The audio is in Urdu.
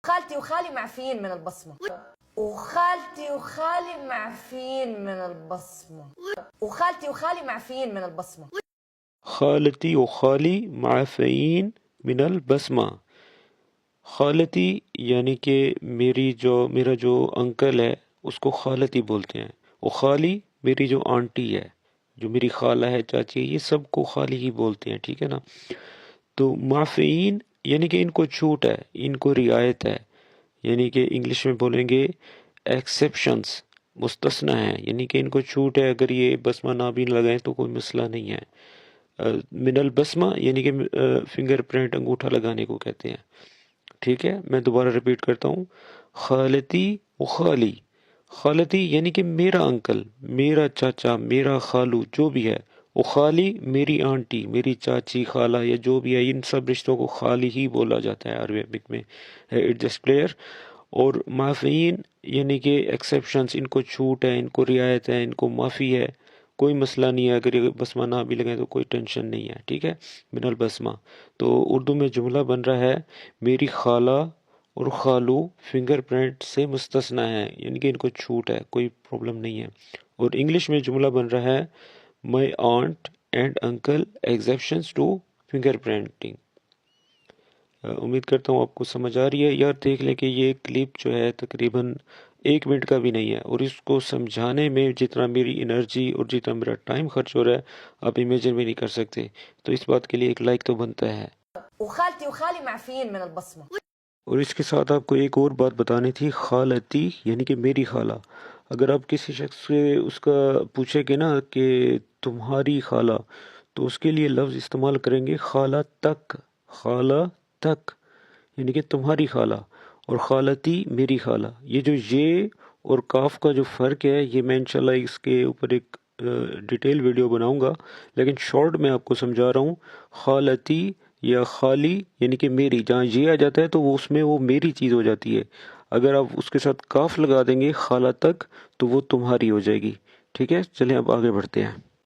خالتي وخالي معفيين من البصمة. وخالتي وخالي معفيين من البصمة. وخالتي وخالي معفيين من البصمة. خالتی و خالی معفین من البسمہ. خالتی یعنی کہ میرا جو انکل ہے اس کو خالتی بولتے ہیں، وہ خالی میری جو آنٹی ہے، جو میری خالہ ہے، چاچی ہے، یہ سب کو خالی ہی بولتے ہیں، ٹھیک ہے نا. تو معفین یعنی کہ ان کو چھوٹ ہے، ان کو رعایت ہے، یعنی کہ انگلش میں بولیں گے ایکسیپشنز، مستثنی ہیں، یعنی کہ ان کو چھوٹ ہے، اگر یہ بسمہ نہ بھی لگائیں تو کوئی مسئلہ نہیں ہے. من البسمہ یعنی کہ فنگر پرنٹ، انگوٹھا لگانے کو کہتے ہیں، ٹھیک ہے. میں دوبارہ ریپیٹ کرتا ہوں، خالتی و خالی. خالتی یعنی کہ میرا انکل، میرا چاچا، میرا خالو جو بھی ہے، وہ خالی میری آنٹی، میری چاچی، خالہ یا جو بھی ہے، ان سب رشتوں کو خالی ہی بولا جاتا ہے عربک میں. It just clear. اور معافین یعنی کہ ایکسیپشنز، ان کو چھوٹ ہے، ان کو رعایت ہے، ان کو معافی ہے، کوئی مسئلہ نہیں ہے، اگر یہ بسمہ نہ بھی لگیں تو کوئی ٹینشن نہیں ہے، ٹھیک ہے. من البسمہ. تو اردو میں جملہ بن رہا ہے میری خالہ اور خالو فنگر پرنٹ سے مستثنی ہے، یعنی کہ ان کو چھوٹ ہے، کوئی پرابلم نہیں ہے. اور انگلش میں جملہ بن رہا ہے my aunt and uncle exceptions to finger printing. امید کرتا ہوں آپ کو سمجھ آ رہی ہے. یار دیکھ لیں کہ یہ کلپ جو ہے تقریباً 1 منٹ کا بھی نہیں ہے، اور اس کو سمجھانے میں جتنا میری انرجی اور جتنا میرا ٹائم خرچ ہو رہا ہے آپ امیجن بھی نہیں کر سکتے. تو اس بات کے لیے ایک لائک تو بنتا ہے. وخالتي وخالي معفيين من البصمة. اور اس کے ساتھ آپ کو ایک اور بات بتانی تھی، خالتی یعنی کہ میری خالہ. اگر آپ کسی شخص سے اس کا پوچھے کہ نا کہ تمہاری خالہ، تو اس کے لیے لفظ استعمال کریں گے خالہ تک. خالہ تک یعنی کہ تمہاری خالہ. اور خالتی میری خالہ. یہ جو یہ اور کاف کا جو فرق ہے، یہ میں انشاءاللہ اس کے اوپر ایک ڈیٹیل ویڈیو بناؤں گا، لیکن شارٹ میں آپ کو سمجھا رہا ہوں. خالتی یا خالی یعنی کہ میری، جہاں یہ آ جاتا ہے تو وہ اس میں وہ میری چیز ہو جاتی ہے. اگر آپ اس کے ساتھ کاف لگا دیں گے خالہ تک تو وہ تمہاری ہو جائے گی. ٹھیک ہے، چلیں اب آگے بڑھتے ہیں.